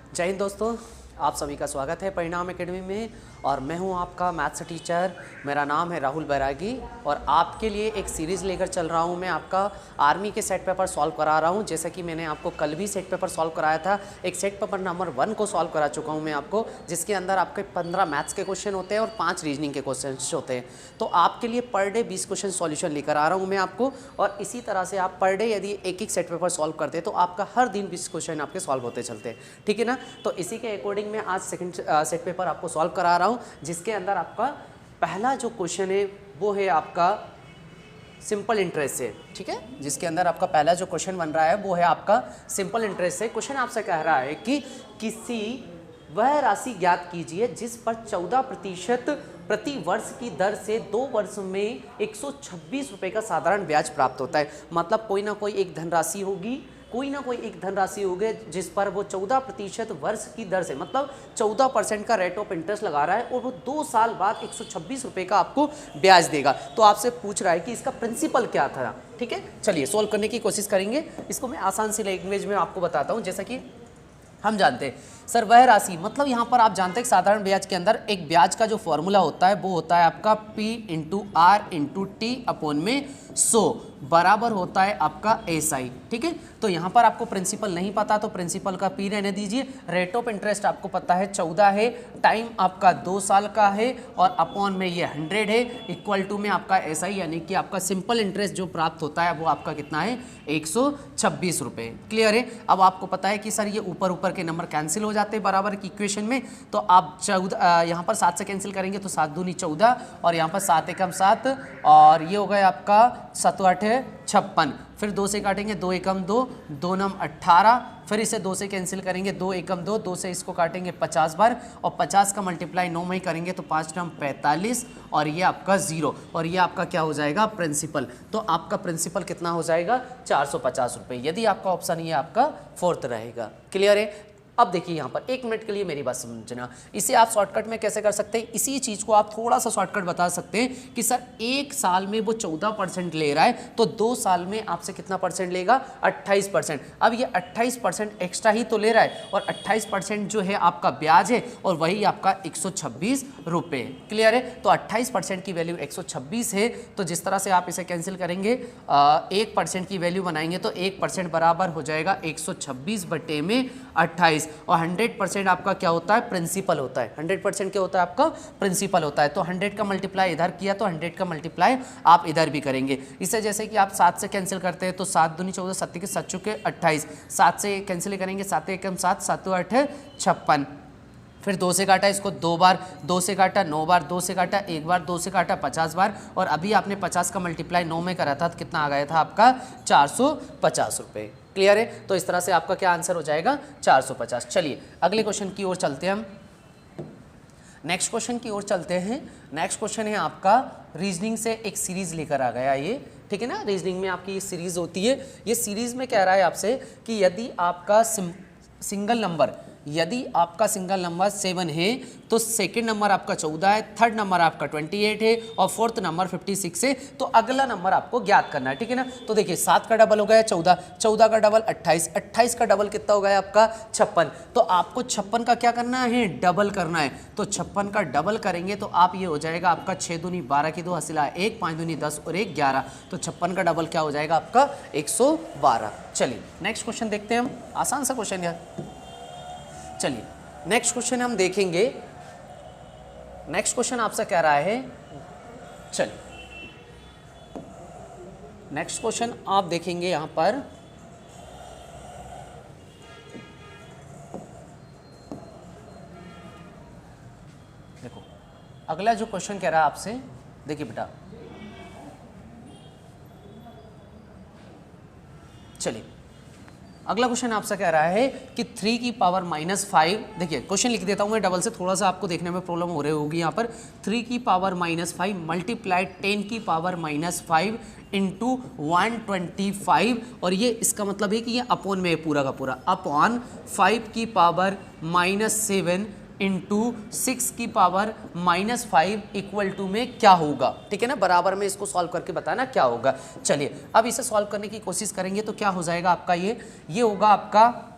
जय हिंद दोस्तों, आप सभी का स्वागत है परिणाम एकेडमी में। और मैं हूं आपका मैथ्स टीचर, मेरा नाम है राहुल बैरागी। और आपके लिए एक सीरीज़ लेकर चल रहा हूं। मैं आपका आर्मी के सेट पेपर सॉल्व करा रहा हूं। जैसे कि मैंने आपको कल भी सेट पेपर सॉल्व कराया था। एक सेट पेपर नंबर 1 को सॉल्व करा चुका हूं मैं आपको, जिसके अंदर आपके 15 मैथ्स के क्वेश्चन होते हैं और 5 रीजनिंग के क्वेश्चन होते हैं। तो आपके लिए पर डे 20 क्वेश्चन सॉल्यूशन लेकर आ रहा हूँ मैं आपको। और इसी तरह से आप पर डे यदि एक एक सेट पेपर सॉल्व करते हैं तो आपका हर दिन 20 क्वेश्चन आपके सॉल्व होते चलते हैं, ठीक है ना। तो इसी के अकॉर्डिंग मैं आज सेकंड सेट पेपर आपको सॉल्व करा रहा हूँ, जिसके अंदर आपका पहला जो क्वेश्चन है वो है आपका सिंपल इंटरेस्ट से, ठीक है। जिसके अंदर आपका पहला जो क्वेश्चन बन रहा है वो है आपका सिंपल इंटरेस्ट से। क्वेश्चन आपसे कह रहा है कि किसी वह राशि ज्ञात कीजिए जिस पर 14% प्रति वर्ष की दर से 2 वर्ष में 126 रुपये का साधारण ब्याज प्राप्त होता है। मतलब कोई ना कोई एक धनराशि होगी, कोई ना कोई एक धनराशि होगी जिस पर वो 14% वर्ष की दर से, मतलब 14% का रेट ऑफ इंटरेस्ट लगा रहा है और वो 2 साल बाद 126 रुपये का आपको ब्याज देगा। तो आपसे पूछ रहा है कि इसका प्रिंसिपल क्या था, ठीक है। चलिए सॉल्व करने की कोशिश करेंगे। इसको मैं आसान सी लैंग्वेज में आपको बताता हूँ। जैसा कि हम जानते हैं सर वह राशि, मतलब यहाँ पर आप जानते हैं साधारण ब्याज के अंदर एक ब्याज का जो फॉर्मूला होता है वो होता है आपका P into R into T upon में 100 बराबर होता है आपका SI, ठीक है। तो यहाँ पर आपको प्रिंसिपल नहीं पता तो प्रिंसिपल का P रहने दीजिए। रेट ऑफ इंटरेस्ट आपको पता है 14 है, टाइम आपका 2 साल का है और अपॉन में ये 100 है, इक्वल टू में आपका SI यानी कि आपका सिंपल इंटरेस्ट जो प्राप्त होता है वो आपका कितना है 126 रुपये। क्लियर है। अब आपको पता है कि सर ये ऊपर ऊपर के नंबर कैंसिल हो जाते हैं बराबर की इक्वेशन में। तो आप 14 यहाँ पर 7 से कैंसिल करेंगे तो 7 दूनी 14 और यहाँ पर 7 एकम 7 और ये हो गया आपका 7 8 56। फिर 2 से काटेंगे 2 एकम 2, 2 नम 18। फिर इसे 2 से कैंसिल करेंगे 2 एकम 2, 2 से इसको काटेंगे 50 बार और 50 का मल्टीप्लाई 9 में ही करेंगे तो 5 नम 45 और ये आपका 0 और ये आपका क्या हो जाएगा प्रिंसिपल। तो आपका प्रिंसिपल कितना हो जाएगा 450 रुपये, यदि आपका ऑप्शन ये आपका 4th रहेगा। क्लियर है। अब देखिए यहाँ पर 1 मिनट के लिए मेरी बात समझना। इसे आप शॉर्टकट में कैसे कर सकते हैं, इसी चीज़ को आप थोड़ा सा शॉर्टकट बता सकते हैं कि सर 1 साल में वो 14% ले रहा है तो 2 साल में आपसे कितना परसेंट लेगा 28%। अब ये 28% एक्स्ट्रा ही तो ले रहा है और 28% जो है आपका ब्याज है और वही आपका 126 रुपये। क्लियर है। तो 28% की वैल्यू 126 है। तो जिस तरह से आप इसे कैंसिल करेंगे 1% की वैल्यू बनाएंगे तो 1% बराबर हो जाएगा 126 बटे में 28 और 100% आपका क्या होता है प्रिंसिपल होता है। 100% क्या होता है आपका प्रिंसिपल होता है। तो 100 का मल्टीप्लाई इधर किया तो 100 का मल्टीप्लाई आप इधर भी करेंगे। इससे जैसे कि आप 7 से कैंसिल करते हैं तो 7 दूनी 14, 7 के 7 चुके 28, 7 से कैंसिल करेंगे 7 एकम 7, 7 8 56। फिर 2 से काटा इसको 2 बार, 2 से काटा 9 बार, 2 से काटा 1 बार, 2 से काटा 50 बार और अभी आपने 50 का मल्टीप्लाई 9 में करा था तो कितना आ गया था आपका 450 रुपये। क्लियर है। तो इस तरह से आपका क्या आंसर हो जाएगा 450। चलिए अगले क्वेश्चन की ओर चलते हैं हम। नेक्स्ट क्वेश्चन की ओर चलते हैं। नेक्स्ट क्वेश्चन है आपका रीजनिंग से एक सीरीज लेकर आ गया ये, ठीक है ना। रीजनिंग में आपकी ये सीरीज होती है। ये सीरीज में कह रहा है आपसे कि यदि आपका सिंगल नंबर 7 है तो सेकंड नंबर आपका 14 है, थर्ड नंबर आपका 28 है और फोर्थ नंबर 56 है। तो अगला नंबर आपको ज्ञात करना है, ठीक है ना। तो देखिए 7 का डबल हो गया 14, 14 का डबल 28, 28 का डबल कितना हो गया आपका 56। तो आपको 56 का क्या करना है डबल करना है। तो 56 का डबल करेंगे तो आप ये हो जाएगा आपका 6 दूनी 12 की 2 हसीला 1, 5 दूनी 10 और 1 11। तो 56 का डबल क्या हो जाएगा आपका 112। चलिए नेक्स्ट क्वेश्चन देखते हैं हम। आसान सा क्वेश्चन है। चलिए नेक्स्ट क्वेश्चन हम देखेंगे। नेक्स्ट क्वेश्चन आपसे कह रहा है, चलिए नेक्स्ट क्वेश्चन आप देखेंगे यहां पर। देखो अगला जो क्वेश्चन कह रहा है आपसे, देखिए बेटा, चलिए अगला क्वेश्चन आपसे कह रहा है कि 3 की पावर -5, देखिए क्वेश्चन लिख देता हूं मैं डबल से, थोड़ा सा आपको देखने में प्रॉब्लम हो रही होगी यहाँ पर। 3 की पावर -5 मल्टीप्लाइड 10 की पावर -5 इंटू 125 और ये इसका मतलब है कि ये अपॉन में पूरा का पूरा अपॉन 5 की पावर -7 इंटू 6 की पावर -5 इक्वल टू में क्या होगा, ठीक है ना। बराबर में इसको सॉल्व करके बताना क्या होगा। चलिए अब इसे सॉल्व करने की कोशिश करेंगे तो क्या हो जाएगा आपका ये होगा आपका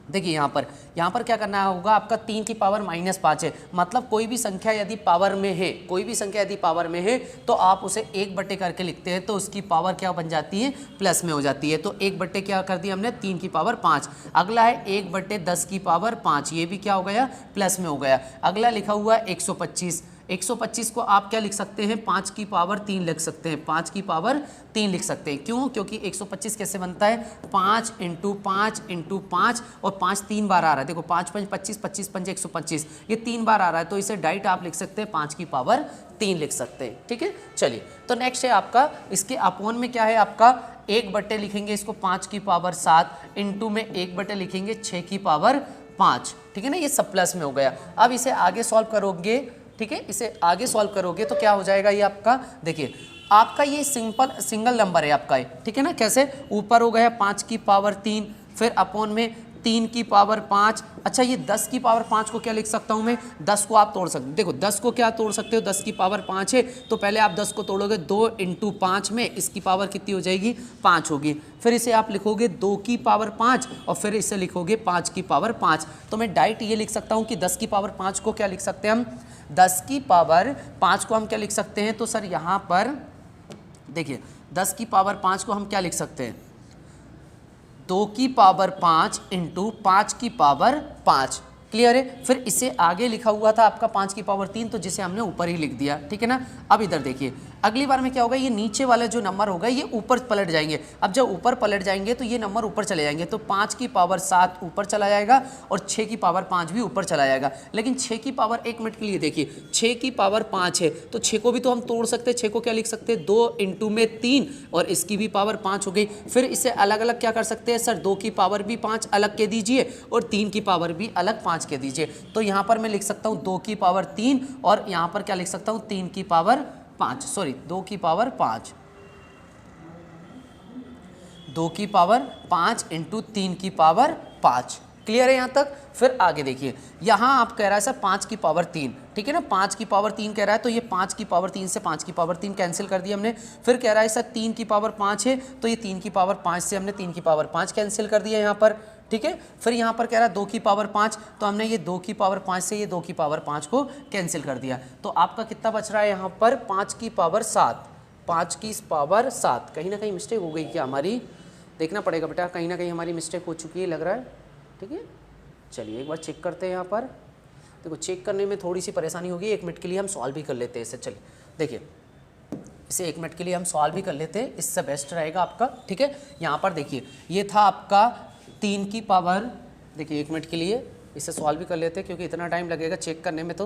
देखिए यहाँ पर क्या करना होगा, आपका 3 की पावर -5 है, मतलब कोई भी संख्या यदि पावर में है, कोई भी संख्या यदि पावर में है तो आप उसे 1 करके लिखते हैं तो उसकी पावर क्या बन जाती है, प्लस में हो जाती है। तो 1 क्या कर दिया हमने, 3 की पावर 5। अगला है 1/10 की पावर 5, ये भी क्या हो गया, प्लस में हो गया। अगला लिखा हुआ है 125। 125 को आप क्या लिख सकते हैं, 5 की पावर 3 लिख सकते हैं, 5 की पावर 3 लिख सकते हैं। क्यों, क्योंकि 125 कैसे बनता है, 5 × 5 × 5 और 5 3 बार आ रहा है। देखो 5 5 25, 25 5 125, ये 3 बार आ रहा है, तो इसे डायरेक्ट आप लिख सकते हैं 5 की पावर 3 लिख सकते हैं। ठीक है, चलिए तो नेक्स्ट है आपका, इसके अपॉन में क्या है आपका, 1 लिखेंगे इसको 5 की पावर 7, इंटू में 1 लिखेंगे 6 की पावर 5। ठीक है ना, ये सब प्लस में हो गया। अब इसे आगे सॉल्व करोगे, ठीक है, इसे आगे सॉल्व करोगे तो क्या हो जाएगा, ये आपका देखिए आपका ये सिंगल नंबर है आपका, ठीक है ना। कैसे, ऊपर हो गया 5 की पावर 3, फिर अपॉन में 3 की पावर 5। अच्छा, ये 10 की पावर 5 को क्या लिख सकता हूँ मैं, 10 को आप तोड़ सकते हो। देखो 10 को क्या तोड़ सकते हो, 10 की पावर 5 है तो पहले आप 10 को तोड़ोगे, 2 × 5 में इसकी पावर कितनी हो जाएगी, 5 होगी। फिर इसे आप लिखोगे 2 की पावर 5 और फिर इसे लिखोगे 5 की पावर 5। तो मैं डायरेक्ट ये लिख सकता हूँ कि 10 की पावर 5 को क्या लिख सकते हैं हम, 10 की पावर 5 को हम क्या लिख सकते हैं, तो सर यहाँ पर देखिए 10 की पावर 5 को हम क्या लिख सकते हैं, 2 की पावर 5 × 5 की पावर 5। क्लियर है। फिर इसे आगे लिखा हुआ था आपका 5 की पावर 3, तो जिसे हमने ऊपर ही लिख दिया। ठीक है ना। अब इधर देखिए, अगली बार में क्या होगा, ये नीचे वाले जो नंबर होगा ये ऊपर पलट जाएंगे। अब जब ऊपर पलट जाएंगे तो ये नंबर ऊपर चले जाएंगे, तो 5 की पावर 7 ऊपर चला जाएगा और 6 की पावर 5 भी ऊपर चला जाएगा। लेकिन 6 की पावर, एक मिनट के लिए देखिए, 6 की पावर 5 है तो 6 को भी तो हम तोड़ सकते हैं। 6 को क्या लिख सकते हैं, 2 × में 3 और इसकी भी पावर 5 हो गई। फिर इसे अलग अलग क्या कर सकते हैं सर, 2 की पावर भी 5 अलग के दीजिए और 3 की पावर भी अलग 5 के दीजिए। तो यहाँ पर मैं लिख सकता हूँ 2 की पावर 3 और यहाँ पर क्या लिख सकता हूँ, 3 की पावर 5, सॉरी 2 की पावर 5, 2 की पावर 5 × 3 की पावर 5। क्लियर है यहाँ तक। फिर आगे देखिए, यहाँ आप कह रहा है सर 5 की पावर 3, ठीक है ना, 5 की पावर 3 कह रहा है तो ये 5 की पावर 3 से 5 की पावर 3 कैंसिल कर दिया हमने। फिर कह रहा है सर 3 की पावर 5 है तो ये 3 की पावर 5 से हमने 3 की पावर 5 कैंसिल कर दिया यहाँ पर। ठीक है। फिर यहाँ पर कह रहा है 2 की पावर 5, तो हमने ये 2 की पावर 5 से ये 2 की पावर 5 को कैंसिल कर दिया। तो आपका कितना बच रहा है यहाँ पर, 5 की पावर 7, 5 की पावर 7। कहीं ना कहीं मिस्टेक हो गई क्या हमारी, देखना पड़ेगा बेटा, कहीं ना कहीं हमारी मिस्टेक हो चुकी है लग रहा है। ठीक है, चलिए एक बार चेक करते हैं। यहाँ पर देखो, चेक करने में थोड़ी सी परेशानी होगी, 1 मिनट के लिए हम सॉल्व भी कर लेते हैं इसे। चलिए देखिए, इसे 1 मिनट के लिए हम सॉल्व भी कर लेते हैं, इससे बेस्ट रहेगा आपका। ठीक है, यहाँ पर देखिए ये था आपका 3 की पावर, देखिए 1 मिनट के लिए इसे सॉल्व भी कर लेते हैं क्योंकि इतना टाइम लगेगा चेक करने में तो।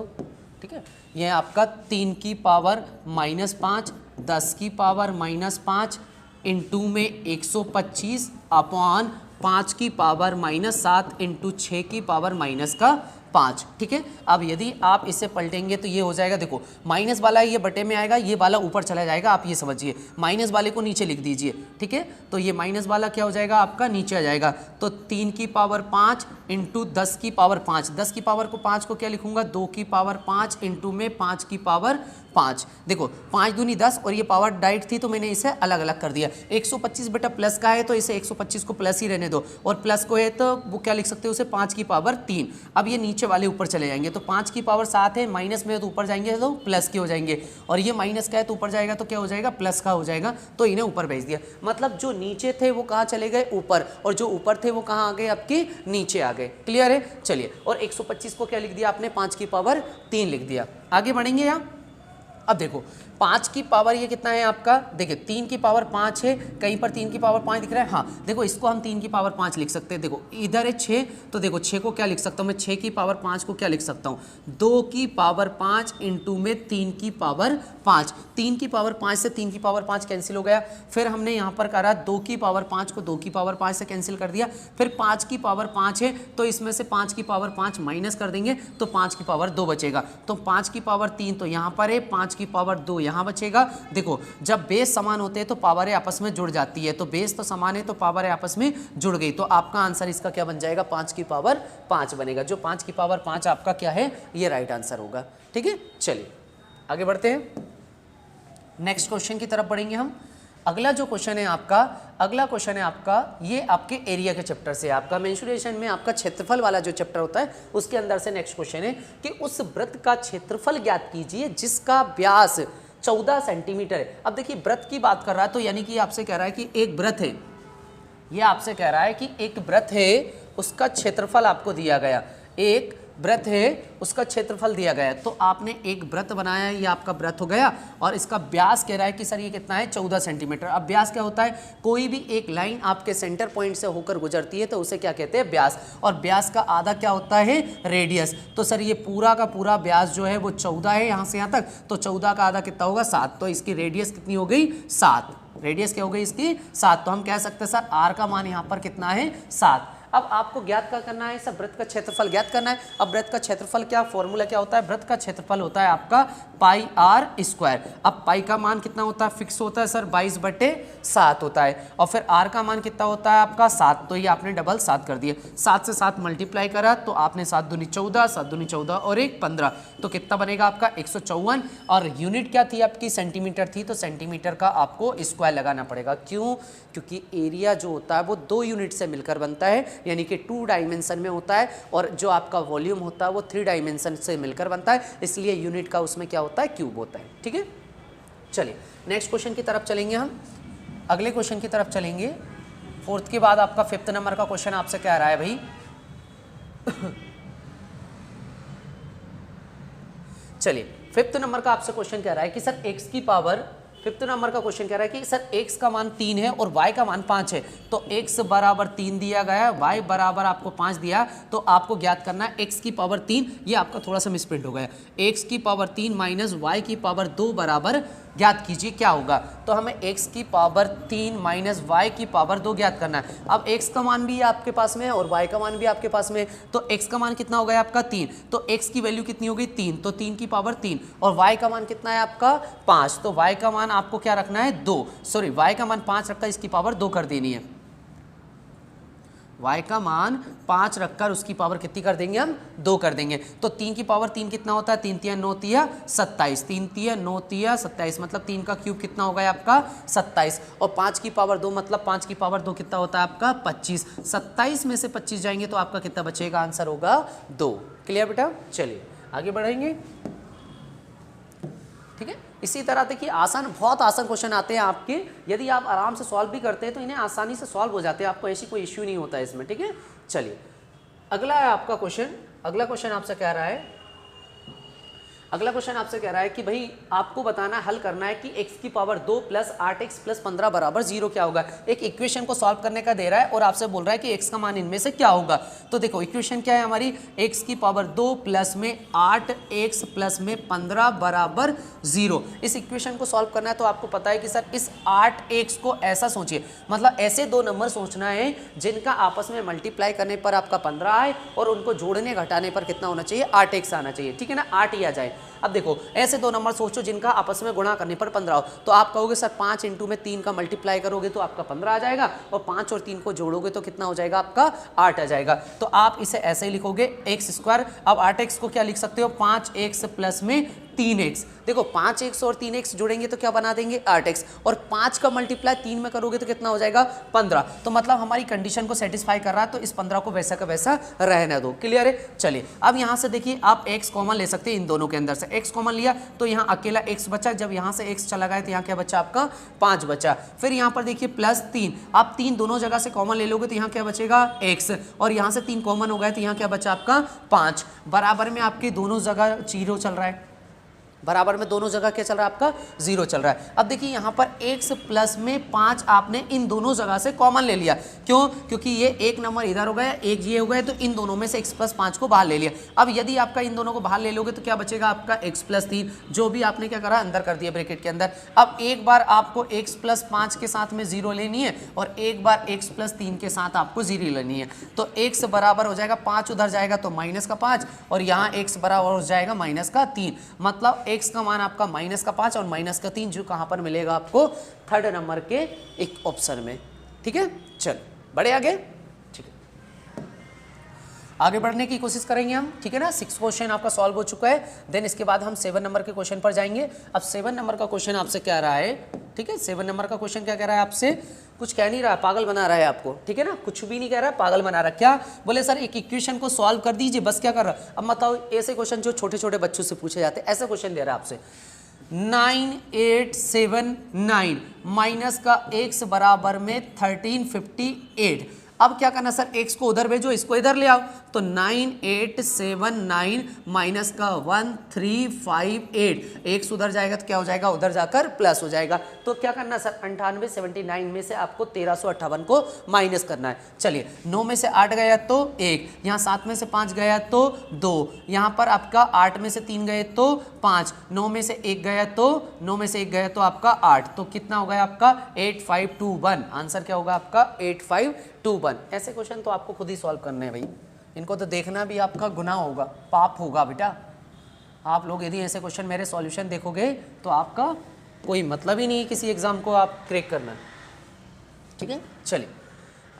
ठीक है, ये आपका 3 की पावर -5, 10 की पावर -5 × में 125 अपॉन 5 की पावर -7 × 6 की पावर -5। ठीक है। अब यदि आप इसे पलटेंगे तो ये हो जाएगा, देखो माइनस वाला ये बटे में आएगा, ये वाला ऊपर चला जाएगा, आप ये समझिए। माइनस वाले को नीचे लिख दीजिए। ठीक है, तो ये माइनस वाला क्या हो जाएगा आपका, नीचे आ जाएगा। तो 3 की पावर 5 × 10 की पावर 5, 10 की पावर को 5 को क्या लिखूंगा, 2 की पावर 5 × में 5 की पावर 5। देखो 5 दूनी 10 और ये पावर डाइट थी तो मैंने इसे अलग अलग कर दिया। 125 बेटा प्लस का है तो इसे 125 को प्लस ही रहने दो, और प्लस को है तो वो क्या लिख सकते हो उसे 5 की पावर 3। अब ये नीचे वाले ऊपर चले जाएंगे, तो 5 की पावर 7 है, माइनस में तो ऊपर जाएंगे तो प्लस के हो जाएंगे, और ये माइनस का है तो ऊपर जाएगा तो क्या हो जाएगा, प्लस का हो जाएगा। तो इन्हें ऊपर भेज दिया, मतलब जो नीचे थे वो कहाँ चले गए, ऊपर, और जो ऊपर थे वो कहाँ आ गए, आपके नीचे आ गए। क्लियर है। चलिए, और 125 को क्या लिख दिया आपने, 5 की पावर 3 लिख दिया। आगे बढ़ेंगे यहाँ। अब देखो 5 की पावर ये कितना है आपका, देखिए 3 की पावर 5 है, कहीं पर 3 की पावर 5 दिख रहा है, हाँ देखो इसको हम 3 की पावर 5 लिख सकते हैं। देखो इधर है 6, तो देखो 6 को क्या लिख सकता हूँ मैं, 6 की पावर 5 को क्या लिख सकता हूँ, 2 की पावर 5 × में 3 की पावर 5। 3 की पावर 5 से 3 की पावर 5 कैंसिल हो गया। फिर हमने यहाँ पर करा 2 की पावर 5 को 2 की पावर 5 से कैंसिल कर दिया। फिर 5 की पावर 5 है तो इसमें से 5 की पावर 5 माइनस कर देंगे तो 5 की पावर 2 बचेगा। तो 5 की पावर 3 तो यहाँ पर है, 5 की पावर 2 यहाँ बचेगा। देखो जब बेस समान होते हैं तो पावरें आपस में जुड़ जाती है, तो बेस तो समान है तो पावरें आपस में जुड़ गई, तो आपका आंसर इसका क्या बन जाएगा, 5 की पावर 5 बनेगा। जो 5 की पावर 5 आपका क्या है, ये राइट आंसर होगा। ठीक है, चलिए आगे बढ़ते हैं, नेक्स्ट क्वेश्चन की तरफ बढ़ेंगे हम। अगला जो क्वेश्चन है आपका, अगला क्वेश्चन है आपका, ये आपके एरिया के चैप्टर से, आपका मेंसुरेशन में आपका क्षेत्रफल वाला जो चैप्टर होता है उसके अंदर से नेक्स्ट क्वेश्चन है कि उस वृत्त का क्षेत्रफल ज्ञात कीजिए जिसका व्यास 14 सेंटीमीटर है। अब देखिए वृत्त की बात कर रहा है तो यानी कि आपसे कह रहा है कि एक वृत्त है, ये आपसे कह रहा है कि एक वृत्त है उसका क्षेत्रफल आपको दिया गया, एक वृत्त है उसका क्षेत्रफल दिया गया है। तो आपने एक वृत्त बनाया, ये आपका वृत्त हो गया और इसका व्यास कह रहा है कि सर ये कितना है 14 सेंटीमीटर। अब व्यास क्या होता है, कोई भी एक लाइन आपके सेंटर पॉइंट से होकर गुजरती है तो उसे क्या कहते हैं, व्यास। और व्यास का आधा क्या होता है, रेडियस। तो सर ये पूरा का पूरा व्यास जो है वो 14 है यहाँ से यहाँ तक, तो 14 का आधा कितना होगा 7, तो इसकी रेडियस कितनी हो गई 7, रेडियस क्या हो गई इसकी 7। तो हम कह सकते हैं सर आर का मान यहाँ पर कितना है 7। अब आपको ज्ञात क्या करना है, सब वृत्त का क्षेत्रफल ज्ञात करना है। अब वृत्त का क्षेत्रफल क्या, फॉर्मूला क्या होता है, वृत्त का क्षेत्रफल होता है आपका पाई आर स्क्वायर। अब पाई का मान कितना होता है, फिक्स होता है सर 22/7 होता है, और फिर आर का मान कितना होता है आपका 7, तो ये आपने डबल 7 कर दिया, 7 से 7 मल्टीप्लाई करा तो आपने 7 दूनी 14, 7 दूनी 14 और 1 15, तो कितना बनेगा आपका 154। और यूनिट क्या थी आपकी, सेंटीमीटर थी, तो सेंटीमीटर का आपको स्क्वायर लगाना पड़ेगा। क्यों, क्योंकि एरिया जो होता है वो 2 यूनिट से मिलकर बनता है, यानी कि 2 डायमेंशन में होता है, और जो आपका वॉल्यूम होता है वो 3 डायमेंशन से मिलकर बनता है, इसलिए यूनिट का उसमें क्या होता है, क्यूब होता है। ठीक है, चलिए नेक्स्ट क्वेश्चन की तरफ चलेंगे हम, अगले क्वेश्चन की तरफ चलेंगे। 4th के बाद आपका 5th नंबर का क्वेश्चन आपसे कह रहा है भाई चलिए 5th नंबर का आपसे क्वेश्चन कह रहा है कि सर x की पावर, 5th नंबर का क्वेश्चन कह रहा है कि सर x का मान 3 है और y का मान 5 है, तो x बराबर 3 दिया गया है, y बराबर आपको 5 दिया, तो आपको ज्ञात करना है x की पावर 3, ये आपका थोड़ा सा मिसप्रिंट हो गया, x की पावर 3 माइनस y की पावर 2 बराबर ज्ञात कीजिए क्या होगा। तो हमें x की पावर 3 माइनस y की पावर 2 ज्ञात करना है। अब x का मान भी आपके पास में है और y का मान भी आपके पास में है, तो x का मान कितना हो गया आपका 3, तो x की वैल्यू कितनी हो गई 3, तो 3 की पावर 3, और y का मान कितना है आपका 5, तो y का मान आपको क्या रखना है 2, सॉरी y का मान 5 रखकर इसकी पावर 2 कर देनी है, y का मान 5 रखकर उसकी पावर कितनी कर देंगे हम 2 कर देंगे। तो 3 की पावर 3 कितना होता है, 3 तिया 9 तिया 27, 3 तिया 9 तिया 27, मतलब 3 का क्यूब कितना होगा आपका 27, और 5 की पावर 2 मतलब 5 की पावर 2 कितना होता है आपका 25, 27 में से 25 जाएंगे तो आपका कितना बचेगा, आंसर होगा 2। क्लियर बेटा, चलिए आगे बढ़ेंगे। ठीक है, इसी तरह देखिए आसान, बहुत आसान क्वेश्चन आते हैं आपके, यदि आप आराम से सॉल्व भी करते हैं तो इन्हें आसानी से सॉल्व हो जाते हैं, आपको ऐसी कोई इश्यू नहीं होता है इसमें। ठीक है, चलिए अगला है आपका क्वेश्चन, अगला क्वेश्चन आपसे कह रहा है, अगला क्वेश्चन आपसे कह रहा है कि भाई आपको बताना, हल करना है कि x की पावर 2 प्लस 8x प्लस 15 बराबर 0 क्या होगा। एक इक्वेशन को सॉल्व करने का दे रहा है और आपसे बोल रहा है कि x का मान इनमें से क्या होगा। तो देखो इक्वेशन क्या है हमारी, x की पावर 2 प्लस में 8x प्लस में 15 बराबर 0। इस इक्वेशन को सॉल्व करना है तो आपको पता है कि सर इस 8x को ऐसा सोचिए, मतलब ऐसे 2 नंबर सोचना है जिनका आपस में मल्टीप्लाई करने पर आपका 15 आए और उनको जोड़ने घटाने पर कितना होना चाहिए, 8x आना चाहिए। ठीक है ना, 8 ही आ जाए। अब देखो ऐसे 2 नंबर सोचो जिनका आपस में गुणा करने पर 15 हो, तो आप कहोगे सर 5 इंटू में 3 का मल्टीप्लाई करोगे तो आपका 15 आ जाएगा, और 5 और 3 को जोड़ोगे तो कितना हो जाएगा आपका 8 आ जाएगा। तो आप इसे ऐसे ही लिखोगे x स्क्वायर। अब 8x को क्या लिख सकते हो, 5x प्लस में 3x। देखो 5x और 3x जोड़ेंगे तो क्या बना देंगे 8x, और 5 का मल्टीप्लाई 3 में करोगे तो कितना हो जाएगा 15। तो मतलब हमारी कंडीशन को सेटिस्फाई कर रहा है, तो इस 15 को वैसा का वैसा रहने दो। क्लियर है, चलिए अब यहाँ से देखिए आप x कॉमन ले सकते हैं, इन दोनों के अंदर से x कॉमन लिया तो यहाँ अकेला x बचा, जब यहाँ से x चला गया तो यहाँ क्या बचा आपका 5 बचा। फिर यहाँ पर देखिए प्लस 3, आप 3 दोनों जगह से कॉमन ले लोगे तो यहाँ क्या बचेगा x, और यहाँ से 3 कॉमन हो गया तो यहाँ क्या बचा आपका 5। बराबर में आपके दोनों जगह 0 चल रहा है, बराबर में दोनों जगह क्या चल रहा है आपका 0 चल रहा है। अब देखिए यहाँ पर x प्लस में 5 आपने इन दोनों जगह से कॉमन ले लिया, क्यों, क्योंकि ये एक नंबर इधर हो गया, एक ये हो गया, तो इन दोनों में से x प्लस 5 को बाहर ले लिया। अब यदि आपका इन दोनों को बाहर ले लोगे तो क्या बचेगा आपका x प्लस 3, जो भी आपने क्या करा अंदर कर दिया ब्रैकेट के अंदर। अब एक बार आपको x प्लस 5 के साथ में 0 लेनी है और एक बार x प्लस 3 के साथ आपको 0 लेनी है, तो x बराबर हो जाएगा 5 उधर जाएगा तो माइनस का 5, और यहाँ x बराबर हो जाएगा माइनस का 3, मतलब x का मान आपका माइनस का 5 और माइनस का 3, जो कहां पर मिलेगा आपको 3rd नंबर के एक ऑप्शन में। ठीक है, चल बड़े आगे। ठीक है, आगे बढ़ने की कोशिश करेंगे हम, ठीक है ना। 6 क्वेश्चन आपका सॉल्व हो चुका है, देन इसके बाद हम 7 नंबर के क्वेश्चन पर जाएंगे। अब 7 नंबर का क्वेश्चन आपसे क्या रहा है, ठीक है। 7 नंबर का क्वेश्चन क्या कह रहा है आपसे, कुछ कह नहीं रहा, पागल बना रहा है आपको, ठीक है ना, कुछ भी नहीं कह रहा है, पागल बना रहा है। क्या बोले सर एक इक्वेशन को सॉल्व कर दीजिए, बस क्या कर रहा है। अब बताओ ऐसे क्वेश्चन जो छोटे छोटे बच्चों से पूछे जाते हैं, ऐसे क्वेश्चन दे रहा है आपसे 9879 माइनस का x बराबर में 1358। अब क्या करना सर, x को उधर भेजो, इसको इधर ले आओ, तो 9879 माइनस का 1358, x उधर जाएगा तो क्या हो जाएगा, उधर जाकर प्लस हो जाएगा। तो क्या करना सर, 9879 में से आपको 1358 को माइनस करना है। चलिए 9 में से 8 गया तो 1, यहाँ 7 में से 5 गया तो 2, यहाँ पर आपका 8 में से 3 गए तो 5, 9 में से 1 गया तो 9 में से 1 गया तो आपका 8, तो कितना होगा आपका 8521। आंसर क्या होगा आपका 8521। ऐसे क्वेश्चन तो आपको खुद ही सॉल्व करने हैं भाई, इनको तो देखना भी आपका गुनाह होगा, पाप होगा बेटा। आप लोग यदि ऐसे क्वेश्चन मेरे सॉल्यूशन देखोगे तो आपका कोई मतलब ही नहीं है किसी एग्जाम को आप क्रैक करना, ठीक है। चलिए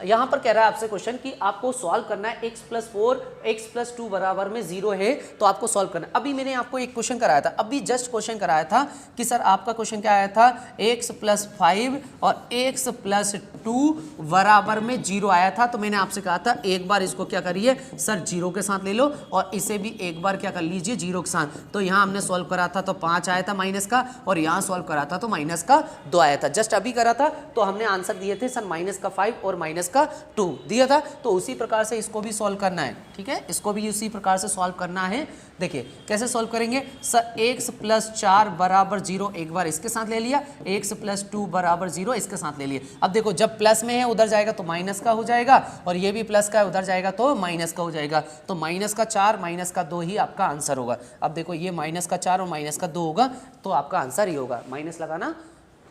यहाँ पर कह रहा है आपसे क्वेश्चन कि आपको सॉल्व करना है x + 4 x + 2 बराबर में 0 है, तो आपको सॉल्व करना है। अभी मैंने आपको एक क्वेश्चन कराया था, अभी जस्ट क्वेश्चन कराया था कि सर आपका क्वेश्चन क्या आया था, x + 5 और x + 2 बराबर में 0 आया था। तो मैंने आपसे कहा था एक बार इसको क्या करिए सर 0 के साथ ले लो और इसे भी एक बार क्या कर लीजिए 0 के साथ। तो यहाँ हमने सॉल्व करा था तो 5 आया था माइनस का, और यहाँ सॉल्व करा था तो माइनस का 2 आया था। जस्ट अभी करा था तो हमने आंसर दिए थे सर माइनस का 5 और माइनस का 2 दिया था। तो उसी प्रकार से इसको भी सॉल्व करना है, ठीक है, इसको भी उसी प्रकार से सॉल्व करना है। देखिए कैसे सॉल्व करेंगे सर, x + 4 बराबर 0 एक बार इसके साथ ले लिया, x + 2 बराबर 0 इसके साथ ले लिया। अब देखो जब प्लस में है उधर जाएगा तो माइनस का हो जाएगा, और ये भी प्लस का है उधर जाएगा तो माइनस का हो जाएगा। तो माइनस का 4 माइनस का 2 ही आपका आंसर होगा। अब देखो ये माइनस का 4 और माइनस का 2 होगा तो आपका आंसर ही होगा। माइनस लगाना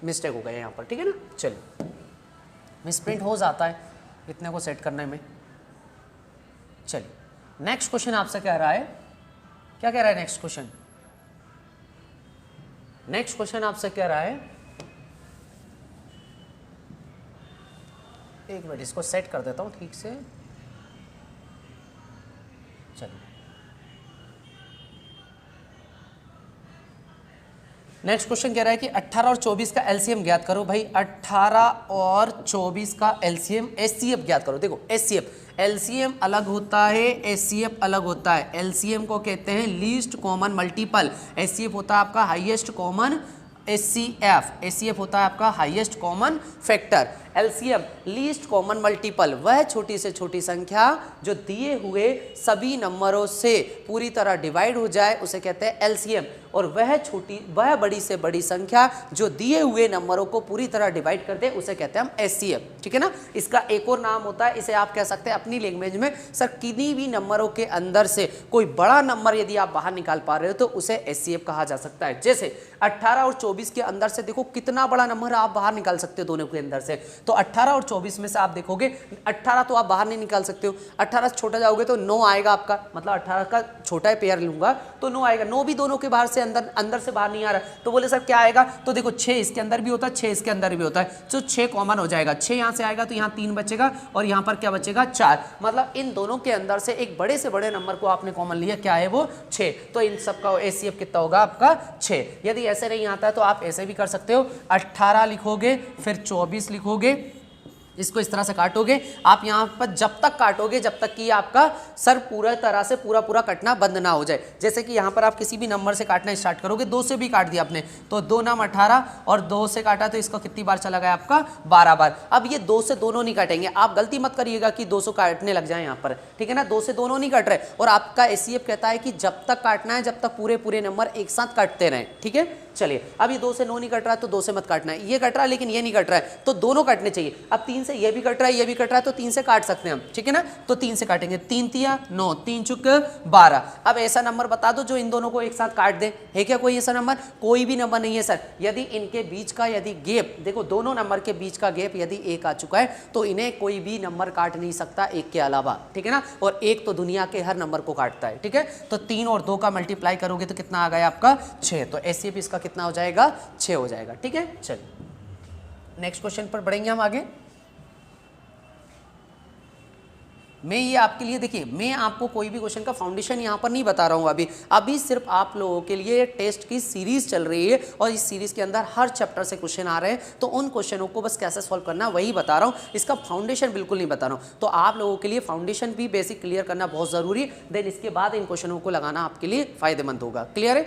मिस्टेक हो गया यहाँ पर, ठीक है ना। चलिए मिसप्रिंट हो जाता है इतने को सेट करने में। चलिए नेक्स्ट क्वेश्चन आपसे कह रहा है, क्या कह रहा है नेक्स्ट क्वेश्चन, नेक्स्ट क्वेश्चन आपसे कह रहा है, एक मिनट इसको सेट कर देता हूं ठीक से। चलिए नेक्स्ट क्वेश्चन कह रहा है कि 18 और 24 का एलसीएम ज्ञात करो। भाई 18 और 24 का एलसीएम एचसीएफ ज्ञात करो। देखो एचसीएफ एलसीएम अलग होता है, एचसीएफ अलग होता है। एलसीएम को कहते हैं लीस्ट कॉमन मल्टीपल, एचसीएफ होता है आपका हाईएस्ट कॉमन, एचसीएफ होता है आपका highest common factor. LCM least common multiple, वह छोटी से छोटी संख्या जो दिए हुए सभी नंबरों से पूरी तरह डिवाइड हो जाए उसे कहते हैं एलसीएम, और वह बड़ी से बड़ी संख्या जो दिए हुए नंबरों को पूरी तरह डिवाइड कर दे उसे कहते हैं हम एचसीएफ, ठीक है ना। इसका एक और नाम होता है, इसे आप कह सकते हैं अपनी लैंग्वेज में सर किन्हीं भी नंबरों के अंदर से कोई बड़ा नंबर यदि आप बाहर निकाल पा रहे हो तो उसे एचसीएफ कहा जा सकता है। जैसे 18 और 24 के अंदर से देखो कितना बड़ा नंबर आप बाहर निकाल सकते हो दोनों के अंदर से। तो 18 और 24 में से आप देखोगे 18 तो आप बाहर नहीं निकाल सकते हो, 18 से छोटा जाओगे तो 9 आएगा आपका, मतलब 18 का छोटा है पेयर लूंगा तो 9 आएगा। 9 भी दोनों के बाहर से अंदर से बाहर नहीं आ रहा, तो बोले सर क्या आएगा, तो देखो 6 इसके अंदर भी होता है, 6 इसके अंदर भी होता है, तो 6 कॉमन हो जाएगा। 6 यहाँ से आएगा तो यहाँ 3 बचेगा और यहाँ पर क्या बचेगा 4, मतलब इन दोनों के अंदर से एक बड़े से बड़े नंबर को आपने कॉमन लिया, क्या है वो 6। तो इन सब का एचसीएफ कितना होगा आपका 6। यदि ऐसे नहीं आता है तो आप ऐसे भी कर सकते हो, 18 लिखोगे फिर 24 लिखोगे, इसको इस तरह से काटोगे आप। यहाँ पर जब तक काटोगे जब तक कि आपका सर पूरा तरह से पूरा कटना बंद ना हो जाए। जैसे कि यहाँ पर आप किसी भी नंबर से काटना स्टार्ट करोगे, 2 से भी काट दिया आपने तो 2 नाम 18 और 2 से काटा तो इसको कितनी बार चला गया आपका 12 बार। अब ये 2 से दोनों नहीं काटेंगे, आप गलती मत करिएगा कि 200 काटने लग जाए यहाँ पर, ठीक है ना। 2 से दोनों नहीं काट रहे, और आपका एचसीएफ कहता है कि जब तक काटना है जब तक पूरे नंबर एक साथ काटते रहें, ठीक है। चलिए अब ये 2 से 9 नहीं कट रहा है तो 2 से मत काटना है, ये कट रहा है लेकिन ये नहीं कट रहा है तो दोनों काटने चाहिए। अब 3 से ये भी कट रहा है ये भी कट रहा है तो 3 से काट सकते हैं हम, ठीक है ना। तो 3 से काटेंगे, 3 तिया 9, 3 चुक 12। अब ऐसा नंबर बता दो जो इन दोनों को एक साथ काट दे, है क्या कोई ऐसा नंबर? कोई भी नंबर नहीं है सर। यदि इनके बीच का यदि गैप, देखो दोनों नंबर के बीच का गैप यदि 1 आ चुका है तो इन्हें कोई भी नंबर काट नहीं सकता 1 के अलावा, ठीक है ना। और 1 तो दुनिया के हर नंबर को काटता है, ठीक है। तो 3 और 2 का मल्टीप्लाई करोगे तो कितना आ गया आपका 6, तो एचसीएफ इसका कितना हो जाएगा 6 हो जाएगा, ठीक है। चलिए नेक्स्ट क्वेश्चन पर बढ़ेंगे हम आगे। मैं ये आपके लिए, देखिए मैं आपको कोई भी क्वेश्चन का फाउंडेशन यहाँ पर नहीं बता रहा हूँ अभी सिर्फ आप लोगों के लिए टेस्ट की सीरीज चल रही है और इस सीरीज के अंदर हर चैप्टर से क्वेश्चन आ रहे हैं, तो उन क्वेश्चनों को बस कैसे सॉल्व करना वही बता रहा हूँ, इसका फाउंडेशन बिल्कुल नहीं बता रहा हूँ। तो आप लोगों के लिए फाउंडेशन भी बेसिक क्लियर करना बहुत ज़रूरी, देन इसके बाद इन क्वेश्चनों को लगाना आपके लिए फायदेमंद होगा। क्लियर है?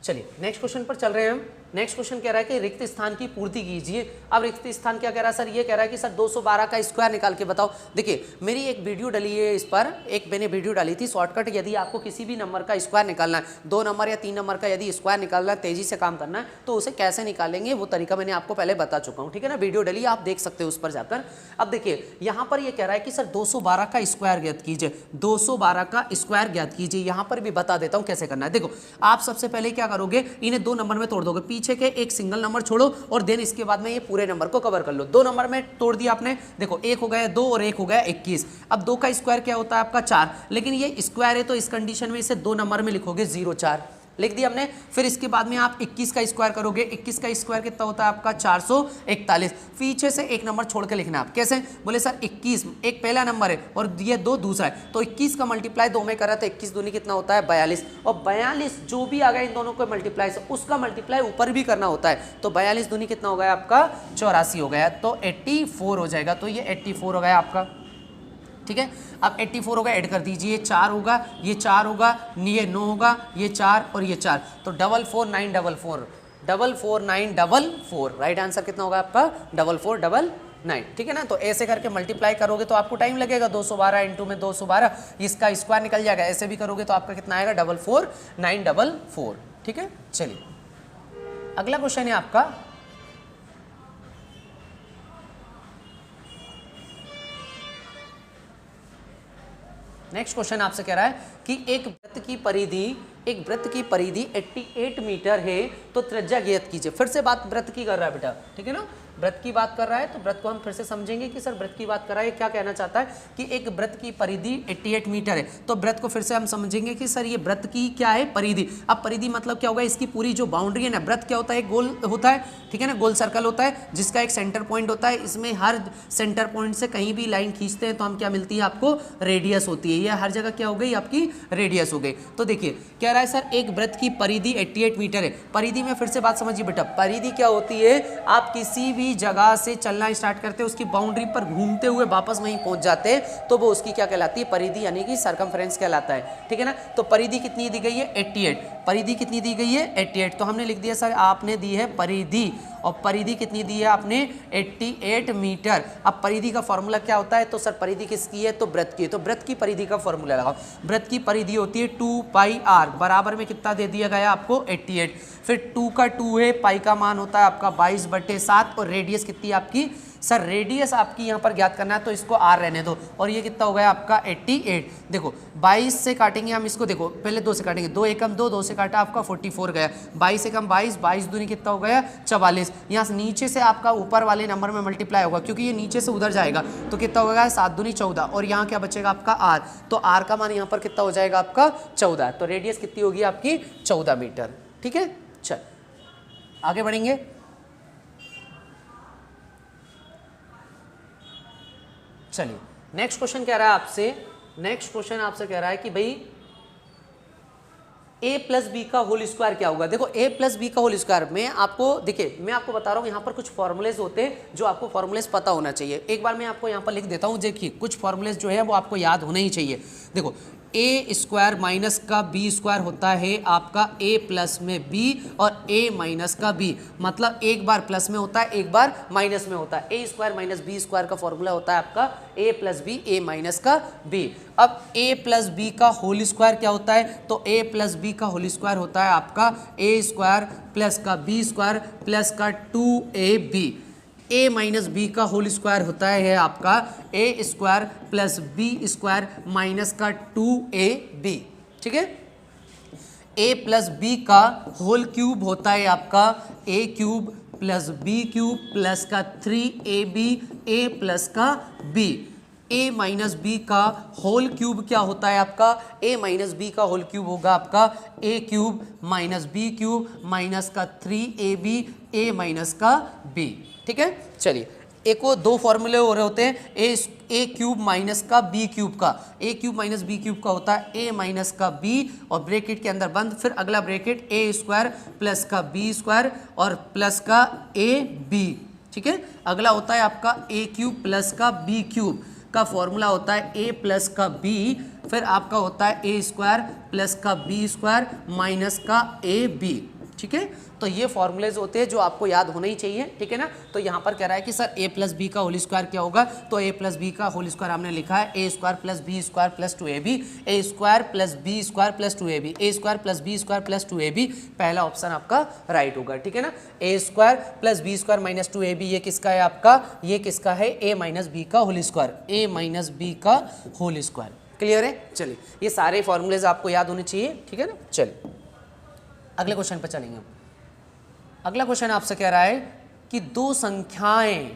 चलिए नेक्स्ट क्वेश्चन पर चल रहे हैं हम। नेक्स्ट क्वेश्चन कह रहा है कि रिक्त स्थान की पूर्ति कीजिए। अब रिक्त स्थान क्या कह रहा है सर? ये कह रहा है कि सर 212 का स्क्वायर निकाल के बताओ। देखिए मेरी एक वीडियो डली है इस पर, एक मैंने वीडियो डाली थी शॉर्टकट, यदि आपको किसी भी नंबर का स्क्वायर निकालना है, 2 नंबर या 3 नंबर का यदि स्क्वायर निकालना है, तेजी से काम करना है, तो उसे कैसे निकालेंगे वो तरीका मैंने आपको पहले बता चुका हूँ, ठीक है ना। वीडियो डली आप देख सकते हो उस पर जाकर। अब देखिए यहाँ पर ये कह रहा है कि सर 212 का स्क्वायर ज्ञात कीजिए, 212 का स्क्वायर ज्ञात कीजिए। यहाँ पर भी बता देता हूँ कैसे करना है। देखो आप सबसे पहले क्या करोगे, इन्हें 2 नंबर में तोड़ दोगे, पीछे के एक सिंगल नंबर छोड़ो और देन इसके बाद में ये पूरे नंबर को कवर कर लो। 2 नंबर में तोड़ दिया आपने, देखो 1 हो गया 2 और 1 हो गया 21। अब 2 का स्क्वायर क्या होता है आपका 4, लेकिन ये स्क्वायर है तो इस कंडीशन में इसे 2 नंबर में लिखोगे 0 4 लिख दिया हमने। फिर इसके बाद में आप 21 का स्क्वायर करोगे, 21 का स्क्वायर कितना होता है आपका 441। पीछे से एक नंबर छोड़ के लिखना है आप। कैसे? बोले सर 21 एक पहला नंबर है और ये 2 दूसरा है, तो 21 का मल्टीप्लाई 2 में करा तो 21 दूनी कितना होता है 42, और 42 जो भी आ गया इन दोनों को मल्टीप्लाई से उसका मल्टीप्लाई ऊपर भी करना होता है, तो 42 दूनी कितना हो गया आपका 84 हो गया, तो 84 हो जाएगा। तो ये 84 हो गया आपका, ठीक है। अब 84 होगा, ऐड कर दीजिए, 4 होगा, ये 4 होगा, ये 9 होगा, ये 4 और ये 4, तो 44944 44944। राइट आंसर कितना होगा आपका 4499, ठीक है ना। तो ऐसे करके मल्टीप्लाई करोगे तो आपको टाइम लगेगा, 212 इंटू में 212, इसका स्क्वायर निकल जाएगा। ऐसे भी करोगे तो आपका कितना आएगा 44944, ठीक है। चलिए अगला क्वेश्चन है आपका, नेक्स्ट क्वेश्चन आपसे कह रहा है कि एक वृत्त की परिधि 88 मीटर है, तो त्रिज्या ज्ञात कीजिए। फिर से बात वृत्त की कर रहा है बेटा, ठीक है ना, वृत्त की बात कर रहा है, तो वृत्त को हम फिर से समझेंगे कि सर वृत्त की बात कर रहा है, क्या कहना चाहता है कि एक वृत्त की परिधि 88 मीटर है, तो वृत्त को फिर से हम समझेंगे कि सर ये वृत्त की क्या है परिधि। अब परिधि मतलब क्या होगा, इसकी पूरी जो बाउंड्री है ना, वृत्त क्या होता है एक गोल होता है, ठीक है ना, गोल सर्कल होता है जिसका एक सेंटर पॉइंट होता है। इसमें हर सेंटर पॉइंट से कहीं भी लाइन खींचते हैं तो हम क्या मिलती है आपको रेडियस होती है, यह हर जगह क्या हो गई आपकी रेडियस हो गई। तो देखिए कह रहा है सर एक वृत्त की परिधि 88 मीटर है। परिधि में फिर से बात समझिए बेटा, परिधि क्या होती है, आप किसी भी जगह से चलना स्टार्ट करते हैं, उसकी बाउंड्री पर घूमते हुए वापस वहीं पहुंच जाते हैं, तो वो उसकी क्या कहलाती है परिधि, यानी कि सर्कमफ्रेंस कहलाता है, ठीक है ना। तो परिधि कितनी दी गई है 88, परिधि कितनी दी गई है 88, तो हमने लिख दिया सर आपने दी है परिधि, और परिधि कितनी दी है आपने 88 मीटर। अब परिधि का फॉर्मूला क्या होता है, तो सर परिधि किसकी है तो वृत्त की है, तो वृत्त की परिधि का फॉर्मूला लगाओ। वृत्त की परिधि होती है 2πr, बराबर में कितना दे दिया गया आपको 88, फिर 2 का 2 है, पाई का मान होता है आपका 22/7, और रेडियस कितनी आपकी सर रेडियस आपकी यहाँ पर ज्ञात करना है, तो इसको r रहने दो, और ये कितना हो गया आपका 88। देखो 22 से काटेंगे हम इसको, देखो पहले 2 से काटेंगे, 2 एकम 2, 2 से काटा आपका 44 गया, 22 एकम 22, 22 दूनी कितना हो गया 44। यहाँ से नीचे से आपका ऊपर वाले नंबर में मल्टीप्लाई होगा, क्योंकि ये नीचे से उधर जाएगा, तो कितना होगा 7 दूनी 14, और यहाँ क्या बचेगा आपका r, तो r का मान यहाँ पर कितना हो जाएगा आपका 14, तो रेडियस कितनी होगी आपकी 14 मीटर, ठीक है। चल आगे बढ़ेंगे, चलिए नेक्स्ट क्वेश्चन कह रहा है आपसे, नेक्स्ट क्वेश्चन आपसे कह रहा है कि भाई a प्लस बी का होल स्क्वायर क्या होगा। देखो a प्लस बी का होल स्क्वायर में आपको, देखिए मैं आपको बता रहा हूँ यहाँ पर कुछ फॉर्मूलेज होते हैं जो आपको फॉर्मूलेज पता होना चाहिए। एक बार मैं आपको यहाँ पर लिख देता हूँ, देखिए कुछ फॉर्मूलेज जो है वो आपको याद होने ही चाहिए। देखो a स्क्वायर माइनस का b स्क्वायर होता है आपका a प्लस में b, और a माइनस का b, मतलब एक बार प्लस में होता है एक बार माइनस में होता है। a square minus b square का फॉर्मूला होता है आपका a plus B, a minus का b। अब a प्लस बी का होल स्क्वायर क्या होता है, तो a प्लस बी का होल स्क्वायर होता है आपका a स्क्वायर प्लस का b स्क्वायर प्लस का 2ab। a माइनस बी का होल स्क्वायर होता है आपका a square plus B square minus का 2ab, ठीक है। a प्लस बी का होल क्यूब होता है आपका a cube plus B cube plus का 3ab a प्लस का b। a माइनस बी का होल क्यूब क्या होता है आपका, a माइनस बी का होल क्यूब होगा आपका a cube minus B cube minus का 3ab a माइनस का b। ठीक है, चलिए एक वो दो फॉर्मूले हो रहे होते हैं, ए क्यूब माइनस का बी क्यूब का, ए क्यूब माइनस बी क्यूब का होता है ए माइनस का बी और ब्रैकेट के अंदर बंद, फिर अगला ब्रैकेट ए स्क्वायर प्लस का बी स्क्वायर और प्लस का ए बी। ठीक है, अगला होता है आपका ए क्यूब प्लस का बी क्यूब का फॉर्मूला होता है ए प्लस का बी, फिर आपका होता है ए स्क्वायर प्लस का बी स्क्वायर माइनस का ए बी। ठीक है, तो ये फॉर्मूलेज होते हैं जो आपको याद होना ही चाहिए। ठीक है ना, तो यहाँ पर कह रहा है कि सर a प्लस बी का होल स्क्वायर क्या होगा, तो a प्लस बी का होल स्क्वायर हमने लिखा है A square plus B square plus 2ab, A square plus B square plus 2ab, A square plus B square plus 2ab, पहला option आपका राइट होगा। ठीक है ना, A square plus B square minus 2ab ये किसका है आपका, ये किसका है a माइनस बी का whole square, a minus B का होल स्क्वायर। क्लियर है, चलिए ये सारे फॉर्मूलेज आपको याद होने चाहिए। ठीक है ना, चलिए अगले क्वेश्चन पर चलेंगे। अगला क्वेश्चन आपसे कह रहा है कि दो संख्याएं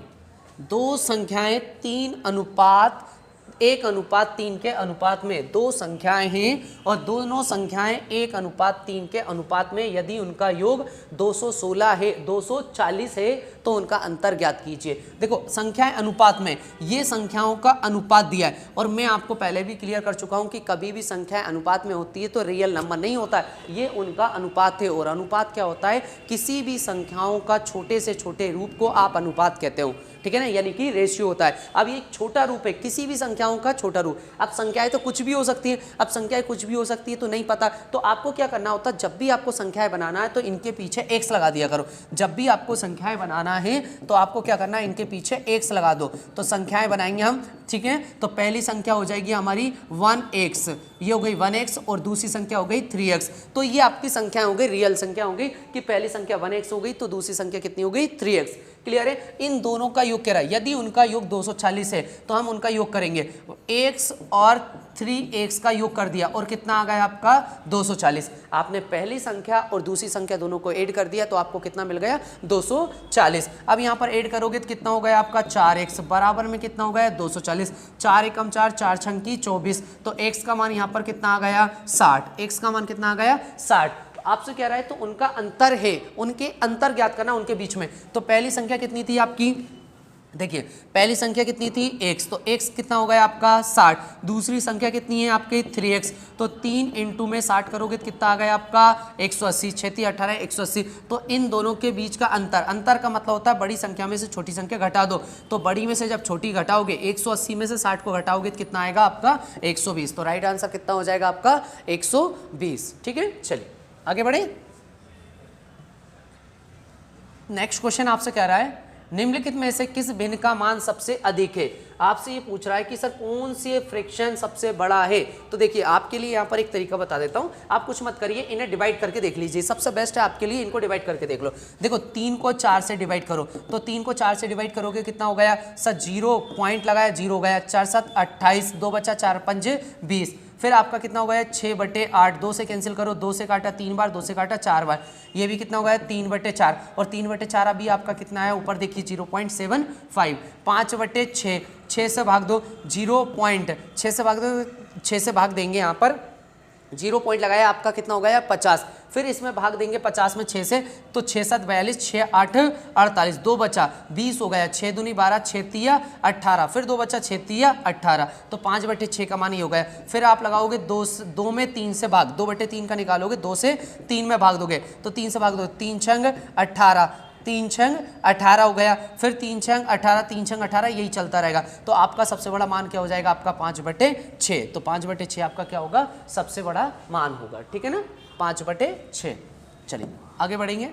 3:1:3 के अनुपात में, दो संख्याएं हैं और दोनों संख्याएं 1:3 के अनुपात में, यदि उनका योग 216 है 240 है तो उनका अंतर ज्ञात कीजिए। देखो संख्याएं अनुपात में, ये संख्याओं का अनुपात दिया है और मैं आपको पहले भी क्लियर कर चुका हूं कि कभी भी संख्याएं अनुपात में होती है तो रियल नंबर नहीं होता है, ये उनका अनुपात है। और अनुपात क्या होता है, किसी भी संख्याओं का छोटे से छोटे रूप को आप अनुपात कहते हो। ठीक है ना, यानी कि रेशियो होता है। अब ये एक छोटा रूप है, किसी भी संख्याओं का छोटा रूप। अब संख्याएं तो कुछ भी हो सकती है, अब संख्याएं कुछ भी हो सकती है तो नहीं पता, तो आपको क्या करना होता है, जब भी आपको संख्याएं बनाना है तो इनके पीछे x लगा दिया करो। जब भी आपको संख्याएं बनाना है तो आपको क्या करना है, इनके पीछे x लगा दो। तो संख्याएं बनाएंगे हम। ठीक है, तो पहली संख्या हो जाएगी हमारी 1x, ये हो गई 1x और दूसरी संख्या हो गई 3x। तो ये आपकी संख्या हो गई, रियल संख्या हो गई कि पहली संख्या 1x हो गई तो दूसरी संख्या कितनी हो गई 3x। क्लियर है, इन दोनों का योग कह रहा है, यदि उनका योग 240 है तो हम उनका योग करेंगे, x और 3x का योग कर दिया और कितना आ गया आपका 240। आपने पहली संख्या और दूसरी संख्या दोनों को ऐड कर दिया तो आपको कितना मिल गया 240। अब यहाँ पर ऐड करोगे तो कितना हो गया आपका 4x बराबर में कितना हो गया 240, 4 एकम 4, 4 छंकी 24, तो x का मान यहाँ पर कितना आ गया 60, x का मान कितना आ गया 60। आपसे कह रहा है तो उनका अंतर है, उनके अंतर ज्ञात करना उनके बीच में। तो पहली संख्या कितनी थी आपकी, देखिए पहली संख्या कितनी थी x, तो x कितना हो गया आपका 60, दूसरी संख्या कितनी है आपकी 3x, तो 3 इंटू में 60 करोगे तो कितना आ गया आपका 180, 6 18 180। तो इन दोनों के बीच का अंतर का मतलब होता है बड़ी संख्या में से छोटी संख्या घटा दो, तो बड़ी में से जब छोटी घटाओगे 180 में से 60 को घटाओगे तो कितना आएगा आपका 120। तो राइट आंसर कितना हो जाएगा आपका 120। ठीक है, चलिए आगे बढ़े। नेक्स्ट क्वेश्चन आपसे कह रहा है निम्नलिखित में से किस भिन्न का मान सबसे अधिक है। आपसे ये पूछ रहा है कि सर कौन सी फ्रैक्शन सबसे बड़ा है। तो देखिए आपके लिए यहाँ पर एक तरीका बता देता हूँ, आप कुछ मत करिए, इन्हें डिवाइड करके देख लीजिए, सबसे बेस्ट है आपके लिए, इनको डिवाइड करके देख लो। देखो 3 को 4 से डिवाइड करो, तो 3 को 4 से डिवाइड करोगे कितना हो गया सर 0 पॉइंट लगाया 0 हो गया, 4 7 28, 2 बचा 4 5 20, फिर आपका कितना हो गया 6/8, 2 से कैंसिल करो, 2 से काटा 3 बार, 2 से काटा 4 बार, ये भी कितना हो गया 3/4 और 3/4 अभी आपका कितना है ऊपर देखिए 0.75, 5/6, 6 से भाग दो 0.6 से भाग दो, 6 से भाग देंगे यहाँ पर 0 पॉइंट लगाया आपका कितना हो गया 50, फिर इसमें भाग देंगे 50 में 6 से, तो 6 7 42, 6 8 48, 2 बचा 20 हो गया, 6 दूनी 12, 6 तिया 18, फिर 2 बचा 6 तिया 18, तो 5/6 का मान ही हो गया। फिर आप लगाओगे 2 में 3 से भाग, 2/3 का निकालोगे, 2 से 3 में भाग दोगे, तो 3 से भाग दो 3 छंग 18, 3 छंग 18 हो गया, फिर 3 छंग 18, 3 छंग 18, यही चलता रहेगा। तो आपका सबसे बड़ा मान क्या हो जाएगा आपका 5/6, तो 5/6 आपका क्या होगा सबसे बड़ा मान होगा। ठीक है ना, 5/6। चलिए आगे बढ़ेंगे।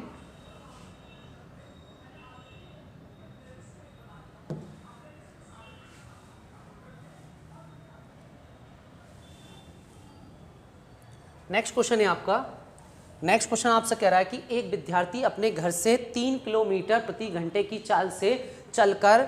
नेक्स्ट क्वेश्चन है आपका, नेक्स्ट क्वेश्चन आपसे कह रहा है कि एक विद्यार्थी अपने घर से 3 किलोमीटर प्रति घंटे की चाल से चलकर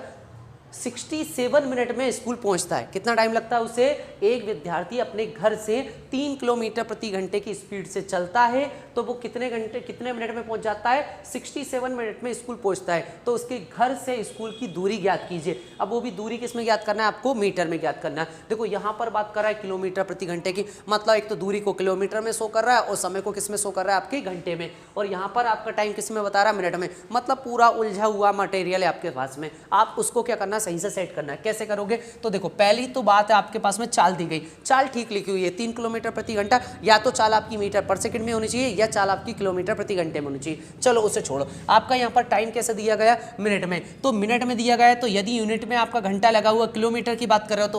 67 मिनट में स्कूल पहुंचता है। कितना टाइम लगता है उसे? एक विद्यार्थी अपने घर से 3 किलोमीटर प्रति घंटे की स्पीड से चलता है तो वो कितने मिनट में पहुंच जाता है? 67 मिनट में स्कूल पहुंचता है। तो उसके घर से स्कूल की दूरी ज्ञात कीजिए। अब वो भी दूरी किस में ज्ञात करना है? आपको मीटर में ज्ञात करना है। देखो यहाँ पर बात कर रहा है किलोमीटर प्रति घंटे की, मतलब एक तो दूरी को किलोमीटर में शो कर रहा है और समय को किस में शो कर रहा है? आपके घंटे में। और यहाँ पर आपका टाइम किस में बता रहा है? मिनट में। मतलब पूरा उलझा हुआ मटेरियल है आपके पास में, आप उसको क्या करना? सही से सेट करना है। कैसे करोगे? तो देखो पहली तो बात है आपके पास में चाल दी गई, चाल ठीक लिखी हुई है 3 किलोमीटर प्रति घंटा, या तो चाल आपकी मीटर पर सेकंड में होनी चाहिए या चाल आपकी किलोमीटर प्रति घंटे में होनी चाहिए। चलो उसे छोड़ो, आपका यहाँ पर टाइम कैसे दिया गया? मिनट में। तो मिनट में दिया गया है, तो यदि यूनिट में आपका घंटा लगा हुआ, किलोमीटर की बात कर रहे हो तो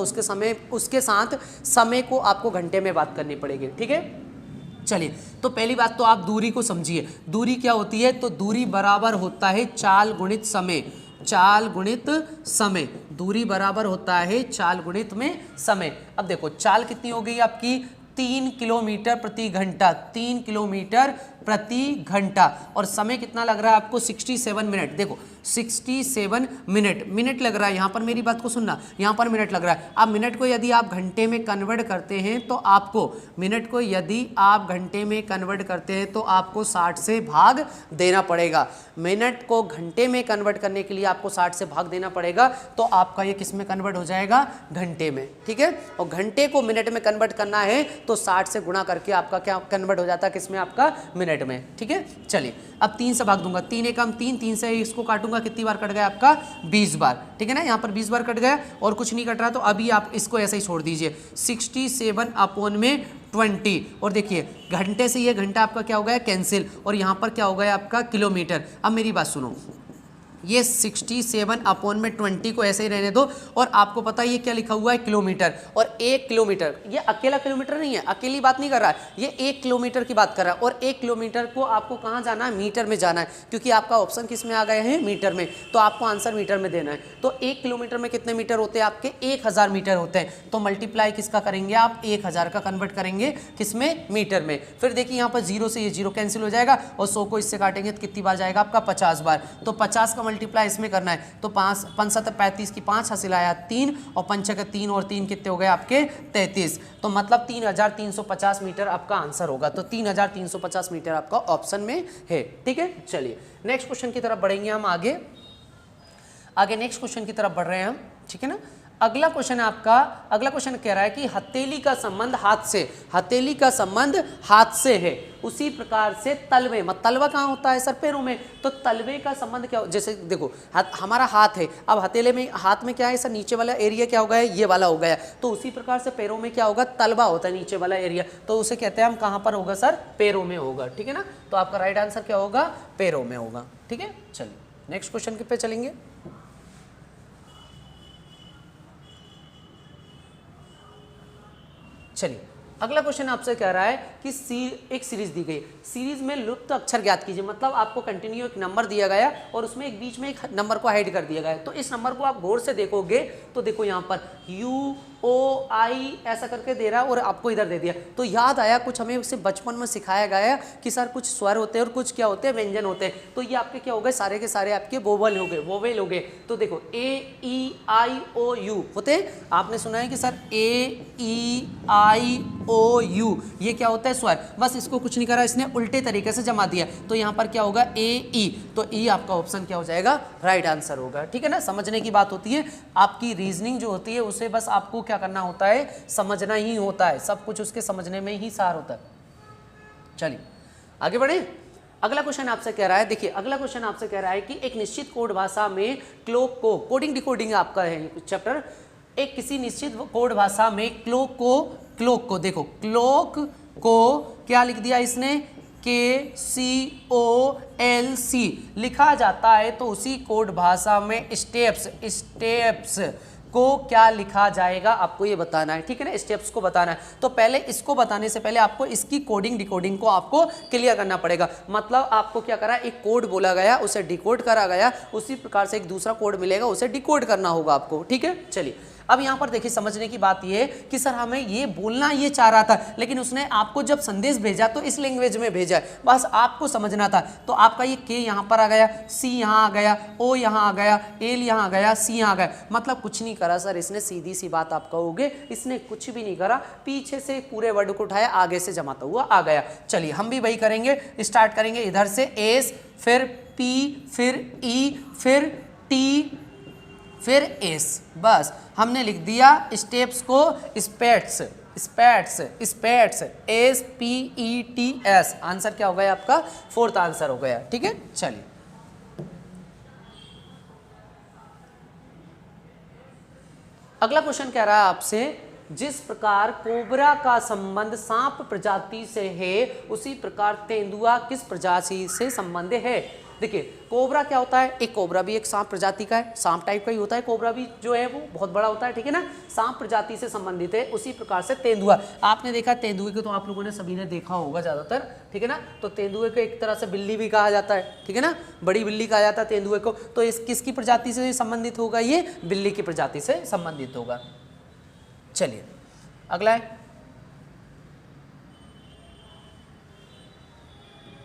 उसके साथ समय को आपको घंटे में बात करनी पड़ेगी। ठीक है, चलिए तो पहली बात तो आप दूरी को समझिए। दूरी क्या होती है? तो दूरी बराबर होता है चाल गुणित समय। चाल गुणित समय, दूरी बराबर होता है चाल गुणित में समय। अब देखो चाल कितनी हो गई आपकी? 3 किलोमीटर प्रति घंटा, 3 किलोमीटर प्रति घंटा। और समय कितना लग रहा है आपको? 67 मिनट। देखो 67 मिनट लग रहा है, यहाँ पर मेरी बात को सुनना, यहाँ पर मिनट लग रहा है। अब मिनट को यदि आप घंटे में कन्वर्ट करते हैं तो आपको, मिनट को यदि आप घंटे में कन्वर्ट करते हैं तो आपको 60 से भाग देना पड़ेगा। मिनट को घंटे में कन्वर्ट करने के लिए आपको 60 से भाग देना पड़ेगा, तो आपका ये किस में कन्वर्ट हो जाएगा? घंटे में। ठीक है, और घंटे को मिनट में कन्वर्ट करना है तो 60 से गुणा करके आपका क्या कन्वर्ट हो जाता है? किस में? आपका मिनट में। ठीक है, चलिए अब 3 से भाग दूंगा, 3 एकम 3, 3 से इसको काटूंगा, कितनी बार कट गया आपका? 20 बार। ठीक है ना, यहाँ पर 20 बार कट गया और कुछ नहीं कट रहा, तो अभी आप इसको ऐसे ही छोड़ दीजिए। 67 अपॉन में 20, और देखिए घंटे से ये घंटा आपका क्या हो गया? कैंसिल, और यहाँ पर क्या हो गया आपका? किलोमीटर। अब मेरी बात सुनो, ये 67 अपॉन में 20 को ऐसे ही रहने दो, और आपको पता है ये क्या लिखा हुआ है? किलोमीटर। और 1 किलोमीटर, ये अकेला किलोमीटर नहीं है, अकेली बात नहीं कर रहा है, ये 1 किलोमीटर की बात कर रहा है। और 1 किलोमीटर को आपको कहाँ जाना है? मीटर में जाना है, क्योंकि आपका ऑप्शन किस में आ गए हैं? मीटर में। तो आपको आंसर मीटर में देना है। तो 1 किलोमीटर में कितने मीटर होते हैं आपके? 1000 मीटर होते हैं। तो मल्टीप्लाई किसका करेंगे आप? 1000 का कन्वर्ट करेंगे किस में? मीटर में। फिर देखिए यहाँ पर 0 से ये 0 कैंसिल हो जाएगा, और 100 को इससे काटेंगे तो कितनी बार जाएगा आपका? 50 बार। तो 50 का मल्टीप्लाई इसमें करना है, तो 5 5 7 35 की 5 हासिल आया 3, और 5 के 3 और 3 कितने हो गए आपके? 33। तो मतलब 3350 मीटर आपका आंसर होगा। तो 3350 मीटर आपका ऑप्शन में है। ठीक है, चलिए नेक्स्ट क्वेश्चन की तरफ बढ़ेंगे हम आगे नेक्स्ट क्वेश्चन की तरफ बढ़ रहे हैं हम। ठीक है ना, अगला क्वेश्चन है आपका, अगला क्वेश्चन कह रहा है कि हथेली का संबंध हाथ से, हथेली का संबंध हाथ से है, उसी प्रकार से तलवे, तलवा कहाँ होता है सर? पैरों में। तो तलवे का संबंध क्या? जैसे देखो हमारा हाथ है, अब हथेले में, हाथ में क्या है सर? नीचे वाला एरिया क्या हो गया? ये वाला हो गया। तो उसी प्रकार से पैरों में क्या होगा? तलवा होता है, नीचे वाला एरिया। तो उसे कहते हैं हम कहाँ पर होगा सर? पैरों में होगा। ठीक है ना, तो आपका राइट आंसर क्या होगा? पैरों में होगा। ठीक है, चलिए नेक्स्ट क्वेश्चन पे चलेंगे। चलिए अगला क्वेश्चन आपसे कह रहा है कि एक सीरीज दी गई, सीरीज में लुप्त अक्षर ज्ञात कीजिए। मतलब आपको कंटिन्यू एक नंबर दिया गया और उसमें एक बीच में एक नंबर को हाइड कर दिया गया है। तो इस नंबर को आप गौर से देखोगे तो देखो यहाँ पर UOI ऐसा करके दे रहा है और आपको इधर दे दिया। तो याद आया, कुछ हमें उसे बचपन में सिखाया गया कि सर कुछ स्वर होते हैं और कुछ क्या होते हैं? व्यंजन होते हैं। तो ये आपके क्या हो गए? सारे के सारे आपके वोवल हो गए, वोवेल हो गए। तो देखो AEIOU होते हैं, आपने सुना है कि सर AEIOU ये क्या होता है? स्वर। बस इसको कुछ नहीं करा, इसने उल्टे तरीके से जमा दिया। तो यहाँ पर क्या होगा? AE। तो E आपका ऑप्शन क्या हो जाएगा? राइट आंसर होगा। ठीक है ना, समझने की बात होती है, आपकी रीजनिंग जो होती है उसे बस आपको क्या करना होता है? समझना ही होता है, सब कुछ उसके समझने में ही सार होता है। चलिए आगे बढ़े। अगला क्वेश्चन आपसे कह रहा है, देखिए अगला क्वेश्चन आपसे कह रहा है कि एक निश्चित कोड भाषा में क्लॉक को, कोडिंग डिकोडिंग आपका है चैप्टर, एक किसी निश्चित कोड भाषा में क्लॉक को देखो, क्लॉक को क्या लिख दिया इसने? KCOLC लिखा जाता है। तो उसी कोड भाषा में स्टेप्स को क्या लिखा जाएगा? आपको ये बताना है। ठीक है ना, स्टेप्स को बताना है। तो पहले इसको बताने से पहले आपको इसकी कोडिंग डिकोडिंग को आपको क्लियर करना पड़ेगा। मतलब आपको क्या करा? एक कोड बोला गया, उसे डिकोड करा गया, उसी प्रकार से एक दूसरा कोड मिलेगा, उसे डिकोड करना होगा आपको। ठीक है, चलिए अब यहाँ पर देखिए समझने की बात ये कि सर हमें ये बोलना ये चाह रहा था, लेकिन उसने आपको जब संदेश भेजा तो इस लैंग्वेज में भेजा है, बस आपको समझना था। तो आपका ये के यहाँ पर आ गया, सी यहाँ आ गया, ओ यहाँ आ गया, एल यहाँ आ गया, सी यहाँ आ गया, मतलब कुछ नहीं करा सर इसने, सीधी सी बात आप कहोगे इसने कुछ भी नहीं करा, पीछे से पूरे वर्ड को उठाया, आगे से जमाता हुआ आ गया। चलिए हम भी वही करेंगे, स्टार्ट करेंगे इधर से, एस फिर पी फिर ई फिर टी फिर एस, बस हमने लिख दिया स्टेप्स को, spades spades spades, S P E T S. Answer क्या हो गया आपका? फोर्थ आंसर हो गया। ठीक है, चलिए अगला क्वेश्चन कह रहा है आपसे, जिस प्रकार कोबरा का संबंध सांप प्रजाति से है उसी प्रकार तेंदुआ किस प्रजाति से संबंध है। देखिए कोबरा क्या होता है, एक कोबरा भी एक सांप प्रजाति का है, सांप टाइप का ही होता है, कोबरा भी जो है वो बहुत बड़ा होता है, ठीक है ना, सांप प्रजाति से संबंधित है। उसी प्रकार से तेंदुआ, आपने देखा तेंदुए को तो आप लोगों ने सभी ने देखा होगा ज़्यादातर, ठीक है ना, तो तेंदुए को एक तरह से बिल्ली भी कहा जाता है, ठीक है ना, बड़ी बिल्ली कहा जाता है तेंदुए को। तो इस किसकी प्रजाति से संबंधित होगा? ये बिल्ली की प्रजाति से संबंधित होगा। चलिए अगला है,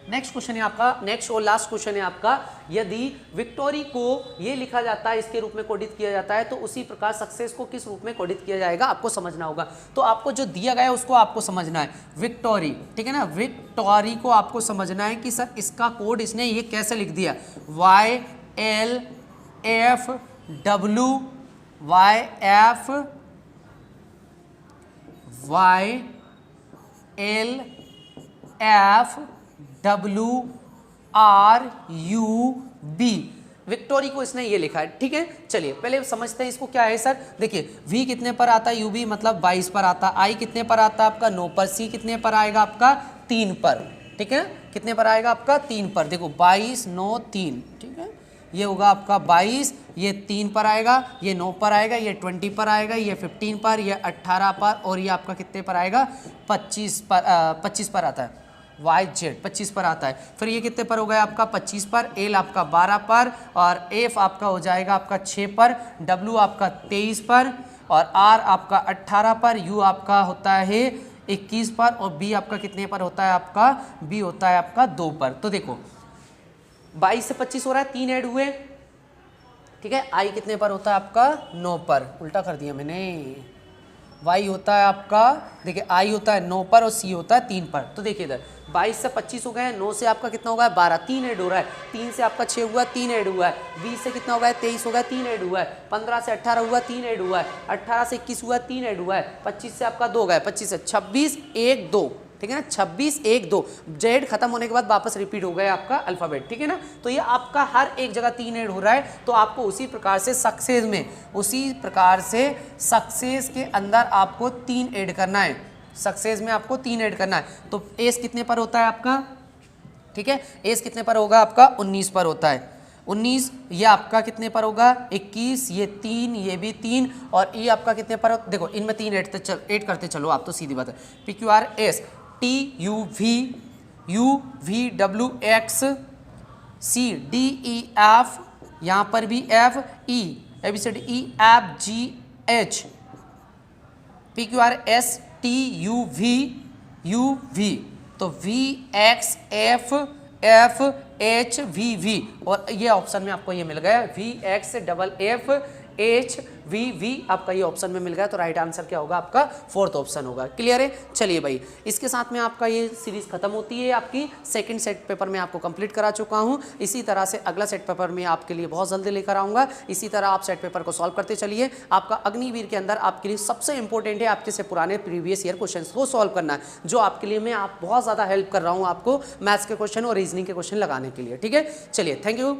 नेक्स्ट क्वेश्चन है आपका, नेक्स्ट और लास्ट क्वेश्चन है आपका, यदि विक्टोरी को ये लिखा जाता है इसके रूप में कोडित किया जाता है तो उसी प्रकार सक्सेस को किस रूप में कोडित किया जाएगा, आपको समझना होगा। तो आपको जो दिया गया है उसको आपको समझना है, विक्टोरी, ठीक है ना, विक्टोरी को आपको समझना है कि सर इसका कोड इसने ये कैसे लिख दिया, YLFW YLFWRUB, विक्टोरी को इसने ये लिखा है। ठीक है, चलिए पहले समझते हैं इसको क्या है सर। देखिए V कितने पर आता है, UB मतलब 22 पर आता है, I कितने पर आता है आपका 9 पर, C कितने पर आएगा आपका 3 पर, ठीक है, कितने पर आएगा आपका 3 पर। देखो 22 9 3, ठीक है, ये होगा आपका 22, ये 3 पर आएगा, ये 9 पर आएगा, ये 20 पर आएगा, ये 15 पर, ये 18 पर, और ये आपका कितने पर आएगा 25 पर आता है, YZ 25 पर आता है। फिर ये कितने पर हो गया आपका 25 पर, L आपका 12 पर, और F आपका हो जाएगा आपका 6 पर, W आपका 23 पर, और R आपका 18 पर, U आपका होता है 21 पर, और B आपका कितने पर होता है आपका, B होता है आपका 2 पर। तो देखो 22 से 25 हो रहा है, 3 ऐड हुए, ठीक है, I कितने पर होता है आपका 9 पर, उल्टा कर दिया मैंने, Y होता है आपका, देखिए I होता है 9 पर और C होता है 3 पर। तो देखिए इधर 22 से 25 हो गए, 9 से आपका कितना होगा है 12, 3 ऐड हो रहा है, 3 से आपका 6 हुआ, 3 ऐड हुआ है, 20 से कितना होगा है 23 होगा, 3 ऐड हुआ है, 15 से 18 हुआ, 3 ऐड हुआ है, 18 से 21 हुआ, 3 ऐड हुआ है, 25 से आपका 2 गए, 25 से 26 1 2, ठीक है ना, 26 1 2, जेड खत्म होने के बाद वापस रिपीट हो गया आपका अल्फाबेट, ठीक है ना। तो ये आपका हर एक जगह 3 ऐड हो रहा है, तो आपको उसी प्रकार से सक्सेस में, उसी प्रकार से सक्सेस के अंदर आपको 3 ऐड करना है, सक्सेस में आपको 3 ऐड करना है। तो एस कितने पर होता है आपका, ठीक है, एस कितने पर होगा आपका 19 पर होता है, 19, ये आपका कितने पर होगा 21, ये 3, ये भी 3, और ये आपका कितने पर, देखो इनमें 3 ऐड करते चलो आप, तो सीधी बात है, PQRS TUV UVWX CDEF, यहाँ पर भी FE ABCD EFGH PQRS TUV UV, तो VXFFHVV, और ये ऑप्शन में आपको ये मिल गया VXFFHVV, आपका ये ऑप्शन में मिल गया। तो राइट आंसर क्या होगा आपका, फोर्थ ऑप्शन होगा। क्लियर है, चलिए भाई इसके साथ में आपका ये सीरीज खत्म होती है, आपकी सेकंड सेट पेपर में आपको कंप्लीट करा चुका हूँ। इसी तरह से अगला सेट पेपर में आपके लिए बहुत जल्दी लेकर आऊँगा। इसी तरह आप सेट पेपर को सॉल्व करते चलिए। आपका अग्निवीर के अंदर आपके लिए सबसे इंपॉर्टेंट है आपके से पुराने प्रीवियस ईयर क्वेश्चन को सॉल्व करना, जो आपके लिए मैं बहुत ज़्यादा हेल्प कर रहा हूँ आपको मैथ्स के क्वेश्चन और रीजनिंग के क्वेश्चन लगाने के लिए। ठीक है, चलिए थैंक यू।